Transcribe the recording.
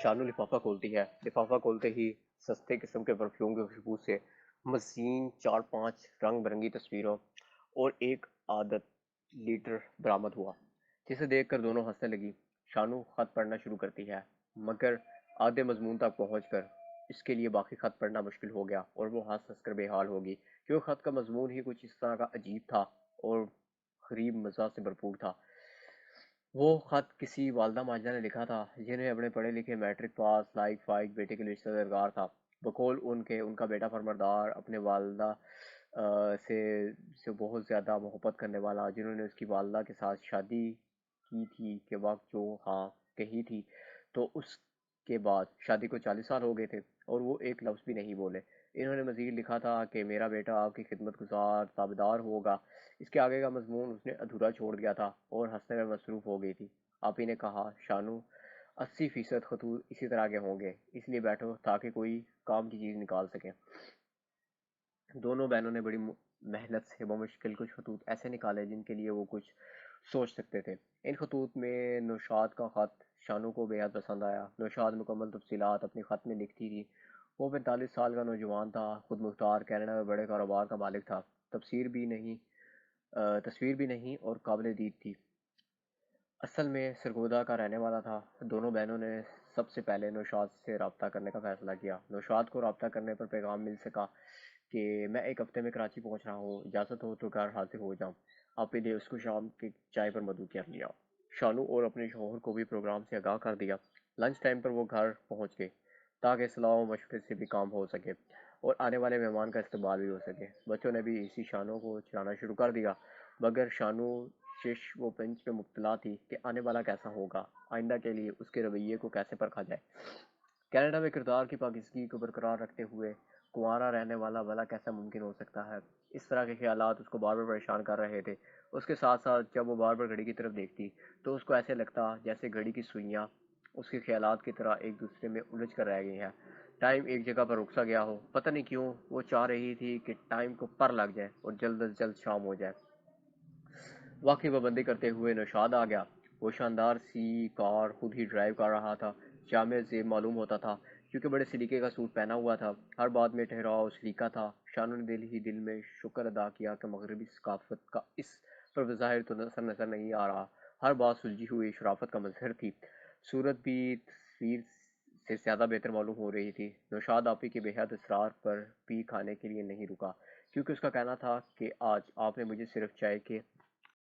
شانو لفافہ کھولتی ہے۔ لفافہ کھولتے ہی سستے قسم کے پرفیوم کی خوشبو سے مزین 4-5 رنگ برنگی تصویروں اور ایک عادت لیٹر برآمد ہوا، جسے دیکھ کر دونوں ہنسنے لگی۔ شانو خط پڑھنا شروع کرتی ہے، مگر آدھے مضمون تک پہنچ کر اس کے لیے باقی خط پڑھنا مشکل ہو گیا اور وہ ہنس ہنس کر بے حال ہوگی، کیونکہ خط کا مضمون ہی کچھ اس طرح کا عجیب تھا اور غریب مزاح سے بھرپور تھا۔ وہ خط کسی والدہ ماجدہ نے لکھا تھا، جنہیں اپنے پڑھے لکھے میٹرک پاس لائق فائق بیٹے کے لیے رشتہ درکار تھا۔ بقول ان کا بیٹا فرماندار، اپنے والدہ سے بہت زیادہ محبت کرنے والا، جنہوں نے اس کی والدہ کے ساتھ شادی کی تھی کے وقت جو ہاں کہی تھی، تو اس کے بعد شادی کو 40 سال ہو گئے تھے اور وہ ایک لفظ بھی نہیں بولے۔ انہوں نے مزید لکھا تھا کہ میرا بیٹا آپ کی خدمت گزار تابعدار ہوگا۔ اس کے آگے کا مضمون اس نے ادھورا چھوڑ دیا تھا اور ہنسنے میں مصروف ہو گئی تھی۔ آپی نے کہا، شانو 80% خطوط اسی طرح کے ہوں گے، اس لیے بیٹھو تاکہ کوئی کام کی چیز نکال سکیں۔ دونوں بہنوں نے بڑی محنت سے بمشکل کچھ خطوط ایسے نکالے جن کے لیے وہ کچھ سوچ سکتے تھے۔ ان خطوط میں نوشاد کا خط شانو کو بے حد پسند آیا۔ نوشاد مکمل تفصیلات اپنے خط میں لکھتی تھی۔ وہ 45 سال کا نوجوان تھا، خود مختار، کینیڈا میں بڑے کاروبار کا مالک تھا، تصویر بھی نہیں اور قابل دید تھی۔ اصل میں سرگودا کا رہنے والا تھا۔ دونوں بہنوں نے سب سے پہلے نوشاد سے رابطہ کرنے کا فیصلہ کیا۔ نوشاد کو رابطہ کرنے پر پیغام مل سکا کہ میں ایک ہفتے میں کراچی پہنچ رہا ہوں، اجازت ہو تو گھر حاضر ہو جاؤں۔ آپی نے اس کو شام کی چائے پر مدعو کر لیا۔ شانو اور اپنے شوہر کو بھی پروگرام سے آگاہ کر دیا۔ لنچ ٹائم پر وہ گھر پہنچ گئے تاکہ صلاح و مشورے سے بھی کام ہو سکے اور آنے والے مہمان کا استقبال بھی ہو سکے۔ بچوں نے بھی اسی شانو کو چلانا شروع کر دیا، مگر شانو شش و پنج میں مبتلا تھی کہ آنے والا کیسا ہوگا، آئندہ کے لیے اس کے رویے کو کیسے پرکھا جائے۔ کینیڈا میں کردار کی پاکیزگی کو برقرار رکھتے ہوئے کنوارا رہنے والا بھلا کیسا ممکن ہو سکتا ہے، اس طرح کے خیالات اس کو بار بار پریشان کر رہے تھے۔ اس کے ساتھ ساتھ جب وہ بار بار گھڑی کی طرف دیکھتی تو اس کو ایسے لگتا جیسے گھڑی کی سوئیاں اس کے خیالات کی طرح ایک دوسرے میں الجھ کر رہ گئی ہیں، ٹائم ایک جگہ پر رک سا گیا ہو۔ پتہ نہیں کیوں وہ چاہ رہی تھی کہ ٹائم کو پر لگ جائے اور جلد از جلد شام ہو جائے۔ واقعی پابندی کرتے ہوئے نوشاد آ گیا۔ وہ شاندار سی کار خود ہی ڈرائیو کر رہا تھا، جامع زیب معلوم ہوتا تھا کیونکہ بڑے سلیقے کا سوٹ پہنا ہوا تھا، ہر بات میں ٹھہراؤ سلیقہ تھا۔ شانو نے دل ہی دل میں شکر ادا کیا کہ مغربی ثقافت کا اس پر بظاہر تو اثر نظر نہیں آ رہا، ہر بات سلجھی ہوئی شرافت کا مظہر تھی۔ صورت بھی تصویر سے زیادہ بہتر معلوم ہو رہی تھی۔ نوشاد آپی کے بے حد اصرار پر بھی کھانے کے لیے نہیں رکا، کیونکہ اس کا کہنا تھا کہ آج آپ نے مجھے صرف چائے کے